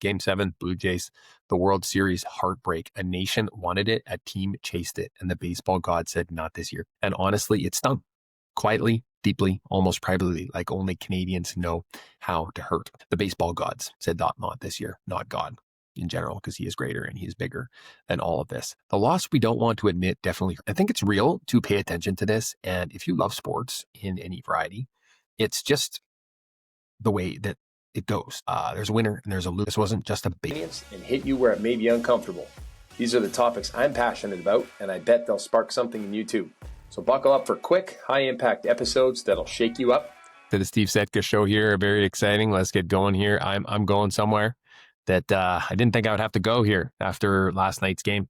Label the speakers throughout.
Speaker 1: Game 7, Blue Jays, the World Series heartbreak. A nation wanted it, a team chased it, and the baseball god said, not this year. And honestly, it stung. Quietly, deeply, almost privately, like only Canadians know how to hurt. The baseball gods said, not this year, not God in general, because he is greater and he is bigger than all of this. The loss we don't want to admit definitely, I think it's real to pay attention to this. And if you love sports in any variety, it's just the way that it goes. There's a winner and there's a loser. This wasn't just a big
Speaker 2: and hit you where it may be uncomfortable. These are the topics I'm passionate about, and I bet they'll spark something in you too. So buckle up for quick, high-impact episodes that'll shake you up.
Speaker 1: To the Steve Setka show here, very exciting. Let's get going here. I'm going somewhere that I didn't think I would have to go here after last night's game.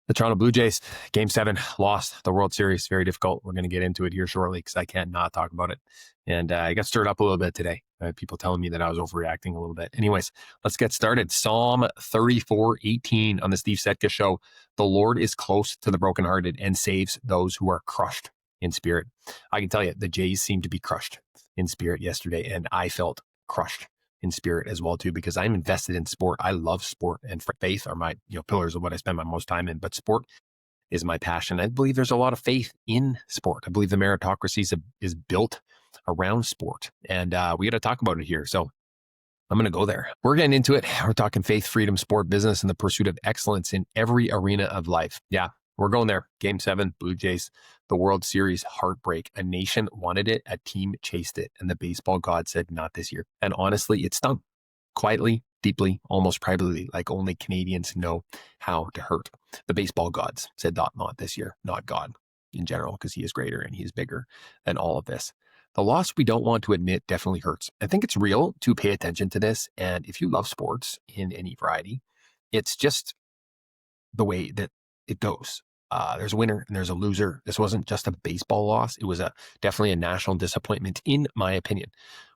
Speaker 1: The Toronto Blue Jays, Game 7, lost the World Series. Very difficult. We're going to get into it here shortly because I can't not talk about it. And I got stirred up a little bit today. People telling me that I was overreacting a little bit. Anyways, let's get started. Psalm 34:18 on the Steve Setka show. The Lord is close to the brokenhearted and saves those who are crushed in spirit. I can tell you, the Jays seemed to be crushed in spirit yesterday, and I felt crushed in spirit as well too, because I'm invested in sport. I love sport, and faith are my pillars of what I spend my most time in. But sport is my passion. I believe there's a lot of faith in sport. I believe the meritocracy is built around sport, and we got to talk about it here. So I'm going to go there. We're getting into it. We're talking faith, freedom, sport, business, and the pursuit of excellence in every arena of life. Yeah, we're going there. Game 7, Blue Jays, the World Series heartbreak. A nation wanted it, a team chased it, and the baseball god said, not this year. And honestly, it stung. Quietly, deeply, almost privately, like only Canadians know how to hurt. The baseball gods said, not this year, not God in general, because he is greater and he is bigger than all of this. The loss we don't want to admit definitely hurts. I think it's real to pay attention to this. And if you love sports in any variety, it's just the way that it goes. There's a winner and there's a loser. This wasn't just a baseball loss. It was definitely a national disappointment, in my opinion.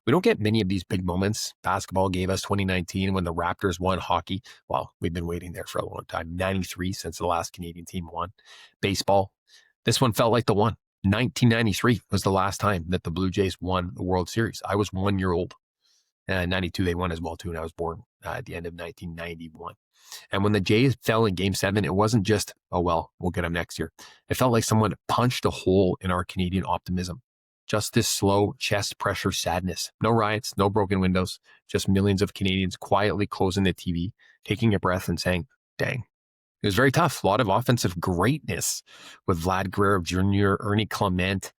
Speaker 1: We don't get many of these big moments. Basketball gave us 2019 when the Raptors won. Hockey, well, we've been waiting there for a long time. 93 since the last Canadian team won. Baseball, this one felt like the one. 1993 was the last time that the Blue Jays won the World Series. I was 1 year old. 92 they won as well too, and I was born at the end of 1991. And when the Jays fell in Game 7, it wasn't just, oh, well, we'll get them next year. It felt like someone punched a hole in our Canadian optimism. Just this slow chest pressure sadness. No riots, no broken windows, just millions of Canadians quietly closing the TV, taking a breath and saying, dang. It was very tough. A lot of offensive greatness with Vlad Guerrero Jr., Ernie Clement,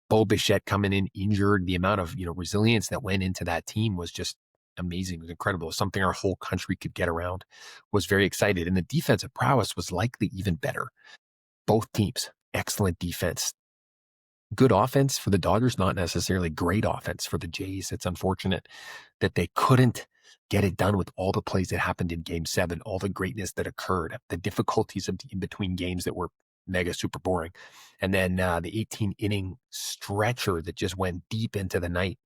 Speaker 1: Bo Bichette coming in injured. The amount of resilience that went into that team was just amazing. It was incredible. It was something our whole country could get around. Was very excited. And the defensive prowess was likely even better. Both teams, excellent defense. Good offense for the Dodgers, not necessarily great offense for the Jays. It's unfortunate that they couldn't get it done with all the plays that happened in Game 7, all the greatness that occurred, the difficulties of the in-between games that were mega super boring. And then the 18-inning stretcher that just went deep into the night,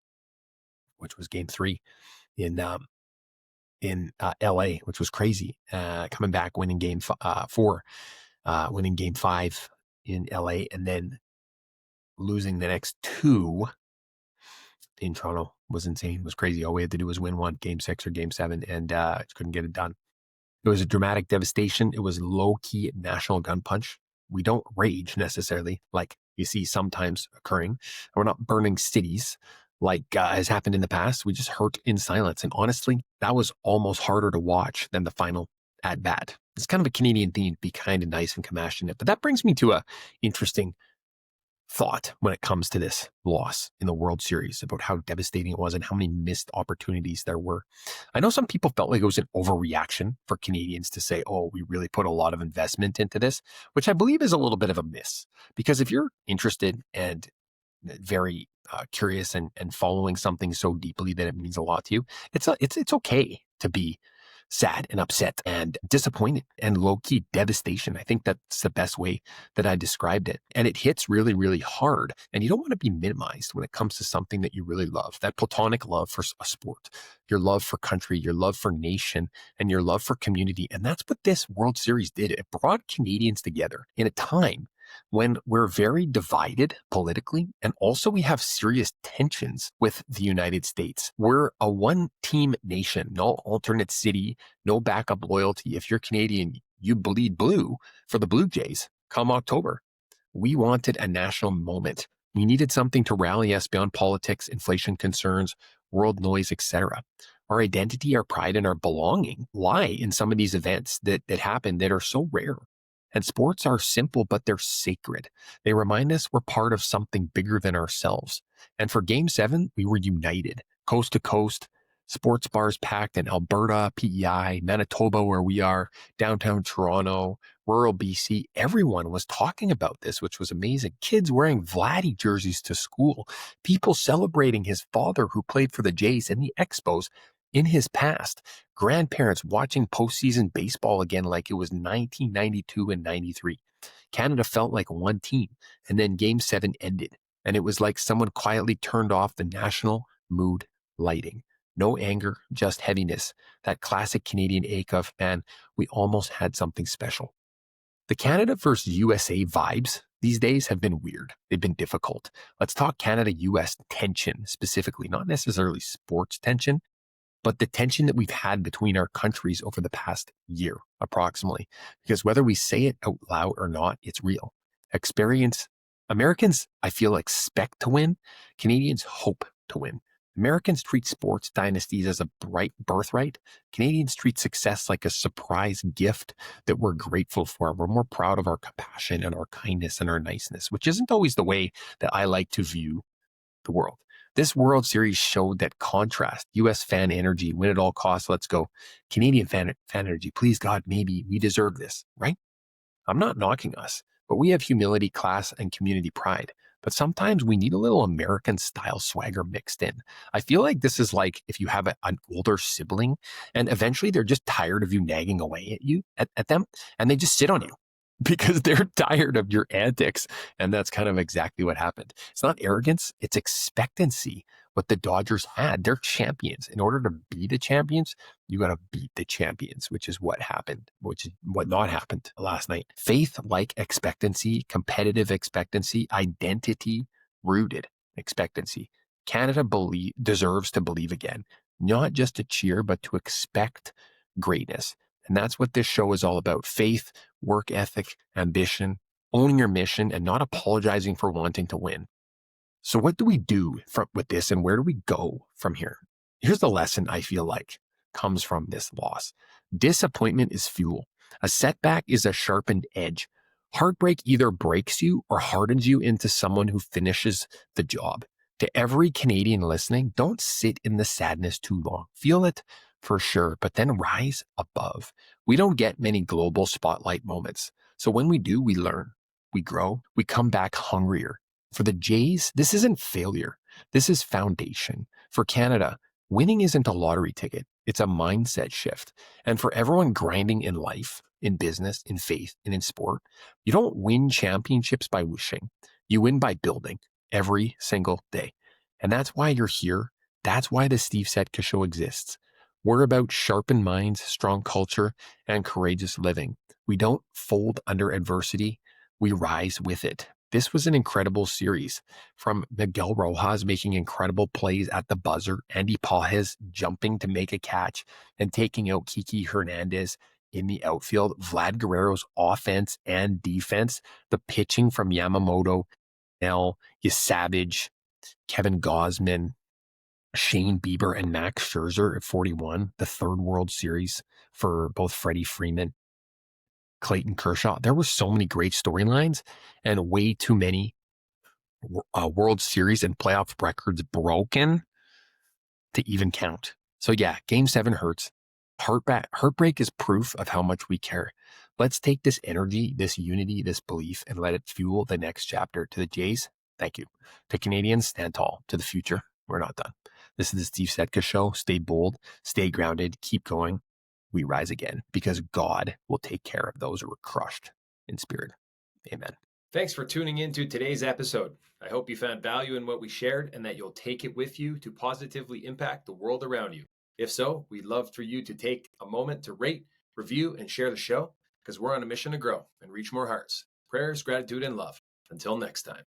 Speaker 1: which was Game 3 in LA, which was crazy. Coming back, winning Game 4, winning Game 5 in LA, and then losing the next 2 in Toronto was insane, was crazy. All we had to do was win one, Game 6 or Game 7, and just couldn't get it done. It was a dramatic devastation. It was low-key national gun punch. We don't rage necessarily like you see sometimes occurring. We're not burning cities like has happened in the past. We just hurt in silence. And honestly, that was almost harder to watch than the final at bat. It's kind of a Canadian theme, be kind and nice and compassionate. But that brings me to a interesting thought when it comes to this loss in the World Series, about how devastating it was and how many missed opportunities there were. I know some people felt like it was an overreaction for Canadians to say, oh, we really put a lot of investment into this, which I believe is a little bit of a miss. Because if you're interested and very curious and following something so deeply that it means a lot to you, it's okay to be sad and upset and disappointed and low-key devastation. I think that's the best way that I described it. And it hits really, really hard. And you don't want to be minimized when it comes to something that you really love, that platonic love for a sport, your love for country, your love for nation, and your love for community. And that's what this World Series did. It brought Canadians together in a time when we're very divided politically, and also we have serious tensions with the United States. We're a one-team nation, no alternate city, no backup loyalty. If you're Canadian, you bleed blue for the Blue Jays come October. We wanted a national moment. We needed something to rally us beyond politics, inflation concerns, world noise, etc. Our identity, our pride, and our belonging lie in some of these events that happen that are so rare. And sports are simple, but they're sacred. They remind us we're part of something bigger than ourselves. And for Game 7, we were united, coast to coast, sports bars packed in Alberta, PEI, Manitoba, where we are, downtown Toronto, rural BC. Everyone was talking about this, which was amazing. Kids wearing Vladdy jerseys to school, people celebrating his father who played for the Jays in the Expos in his past, grandparents watching postseason baseball again like it was 1992 and 93. Canada felt like one team, and then Game 7 ended, and it was like someone quietly turned off the national mood lighting. No anger, just heaviness. That classic Canadian ache of, man, we almost had something special. The Canada versus USA vibes these days have been weird. They've been difficult. Let's talk Canada-US tension specifically, not necessarily sports tension, but the tension that we've had between our countries over the past year, approximately. Because whether we say it out loud or not, it's real. Americans, I feel, expect to win. Canadians hope to win. Americans treat sports dynasties as a bright birthright. Canadians treat success like a surprise gift that we're grateful for. We're more proud of our compassion and our kindness and our niceness, which isn't always the way that I like to view the world. This World Series showed that contrast. US fan energy, win at all costs, let's go. Canadian fan energy, please God, maybe we deserve this, right? I'm not knocking us, but we have humility, class, and community pride. But sometimes we need a little American style swagger mixed in. I feel like this is like if you have an older sibling and eventually they're just tired of you nagging away at you, at them, and they just sit on you because they're tired of your antics. And that's kind of exactly what happened. It's not arrogance, it's expectancy. What the Dodgers had, they're champions. In order to be the champions, you got to beat the champions, which is what happened, which is what not happened last night. Faith like expectancy, competitive expectancy, identity rooted expectancy. Canada deserves to believe again, not just to cheer, but to expect greatness. And that's what this show is all about. Faith, work ethic, ambition, owning your mission, and not apologizing for wanting to win. So what do we do with this, and where do we go from here? Here's the lesson I feel like comes from this loss. Disappointment is fuel. A setback is a sharpened edge. Heartbreak either breaks you or hardens you into someone who finishes the job. To every Canadian listening, don't sit in the sadness too long. Feel it for sure, but then rise above. We don't get many global spotlight moments. So when we do, we learn, we grow, we come back hungrier. For the Jays, this isn't failure. This is foundation. For Canada, winning isn't a lottery ticket. It's a mindset shift. And for everyone grinding in life, in business, in faith, and in sport, you don't win championships by wishing. You win by building every single day. And that's why you're here. That's why the Steve Setka Show exists. We're about sharpened minds, strong culture, and courageous living. We don't fold under adversity. We rise with it. This was an incredible series, from Miguel Rojas making incredible plays at the buzzer, Andy Pages jumping to make a catch and taking out Kiki Hernandez in the outfield, Vlad Guerrero's offense and defense, the pitching from Yamamoto, Nell, Savage, Kevin Gausman, Shane Bieber, and Max Scherzer at 41, the third World Series for both Freddie Freeman, Clayton Kershaw. There were so many great storylines and way too many World Series and playoff records broken to even count. So yeah, Game 7 hurts. Heartbreak is proof of how much we care. Let's take this energy, this unity, this belief, and let it fuel the next chapter. To the Jays, thank you. To Canadians, stand tall. To the future, we're not done. This is the Steve Setka Show. Stay bold, stay grounded, keep going. We rise again because God will take care of those who are crushed in spirit. Amen.
Speaker 2: Thanks for tuning in to today's episode. I hope you found value in what we shared and that you'll take it with you to positively impact the world around you. If so, we'd love for you to take a moment to rate, review, and share the show because we're on a mission to grow and reach more hearts. Prayers, gratitude, and love. Until next time.